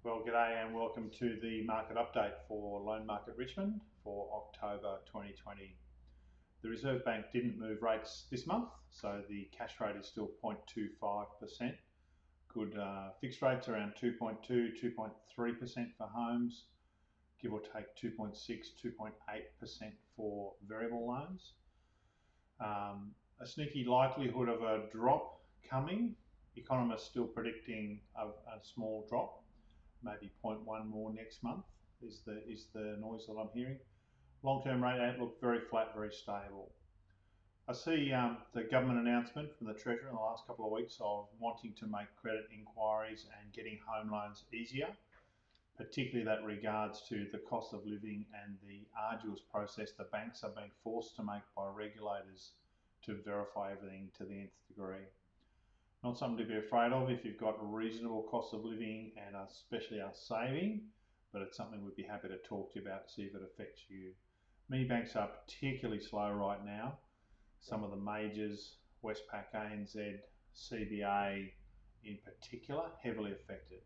Well, g'day and welcome to the market update for Loan Market Richmond for October 2020. The Reserve Bank didn't move rates this month, so the cash rate is still 0.25%. Good fixed rates around 2.2, 2.3% for homes, give or take 2.6, 2.8% for variable loans. A sneaky likelihood of a drop coming. Economists still predicting a small drop, maybe 0.1 more next month is the noise that I'm hearing. Long-term rate outlook very flat, very stable. I see the government announcement from the Treasurer in the last couple of weeks of wanting to make credit inquiries and getting home loans easier, particularly that regards to the cost of living and the arduous process the banks are being forced to make by regulators to verify everything to the nth degree. Not something to be afraid of if you've got a reasonable cost of living and especially are saving, but it's something we'd be happy to talk to you about to see if it affects you. Many banks are particularly slow right now. Some of the majors, Westpac, ANZ, CBA in particular, heavily affected.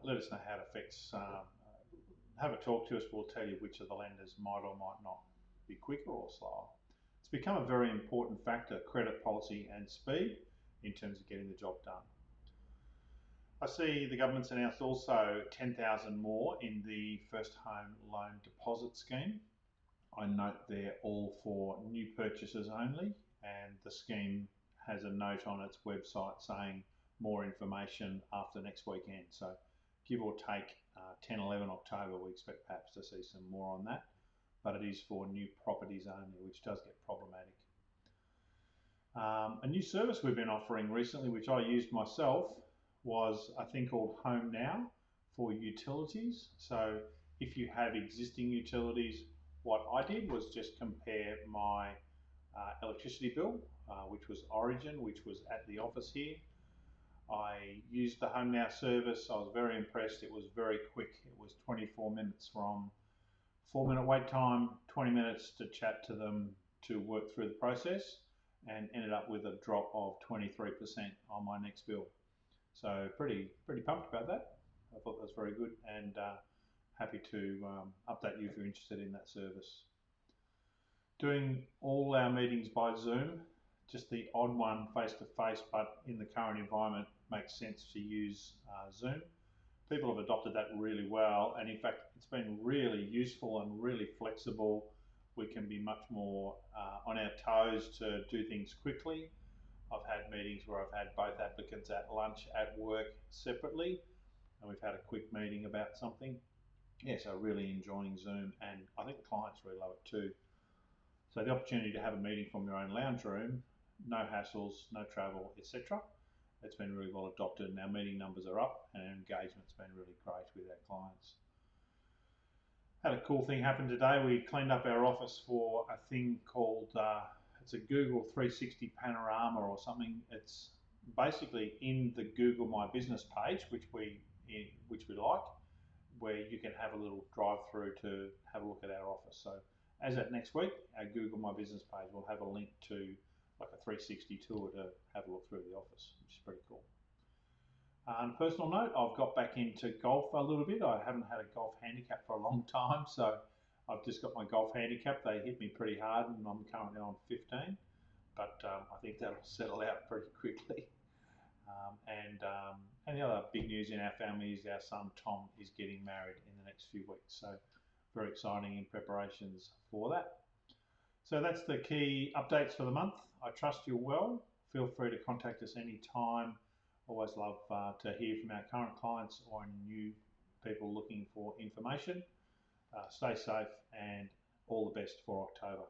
Let us know how it affects. Have a talk to us. We'll tell you which of the lenders might or might not be quicker or slower. It's become a very important factor, credit policy and speed, in terms of getting the job done. I see the government's announced also 10,000 more in the first home loan deposit scheme. I note they're all for new purchases only, and the scheme has a note on its website saying more information after next weekend. So give or take 10, 11 October, we expect perhaps to see some more on that, but it is for new properties only, which does get problematic. A new service we've been offering recently, which I used myself, was a thing called Home Now for utilities. So if you have existing utilities, what I did was just compare my electricity bill, which was Origin, which was at the office here. I used the Home Now service. I was very impressed. It was very quick. It was 24 minutes from 4-minute wait time, 20 minutes to chat to them to work through the process, and ended up with a drop of 23% on my next bill. So pretty pumped about that. I thought that was very good, and happy to update you if you're interested in that service. Doing all our meetings by Zoom, just the odd one face-to-face, but in the current environment makes sense to use Zoom. People have adopted that really well, and in fact it's been really useful and really flexible. We can be much more on our toes to do things quickly. I've had meetings where I've had both applicants at lunch at work separately, and we've had a quick meeting about something. Yeah, so really enjoying Zoom, and I think the clients really love it too. So the opportunity to have a meeting from your own lounge room, no hassles, no travel, etc. It's been really well adopted, and our meeting numbers are up, and our engagement's been really great with our clients. Had a cool thing happen today. We cleaned up our office for a thing called, it's a Google 360 panorama or something. It's basically in the Google My Business page, which we like, where you can have a little drive through to have a look at our office. So as at next week, our Google My Business page will have a link to like a 360 tour to have a look through the office, which is pretty cool. On a personal note, I've got back into golf a little bit. I haven't had a golf handicap for a long time, so I've just got my golf handicap. They hit me pretty hard, and I'm currently on 15, but I think that'll settle out pretty quickly. And the other big news in our family is our son Tom is getting married in the next few weeks, so very exciting in preparations for that. So that's the key updates for the month. I trust you're well. Feel free to contact us anytime. Always love to hear from our current clients or new people looking for information. Stay safe and all the best for October.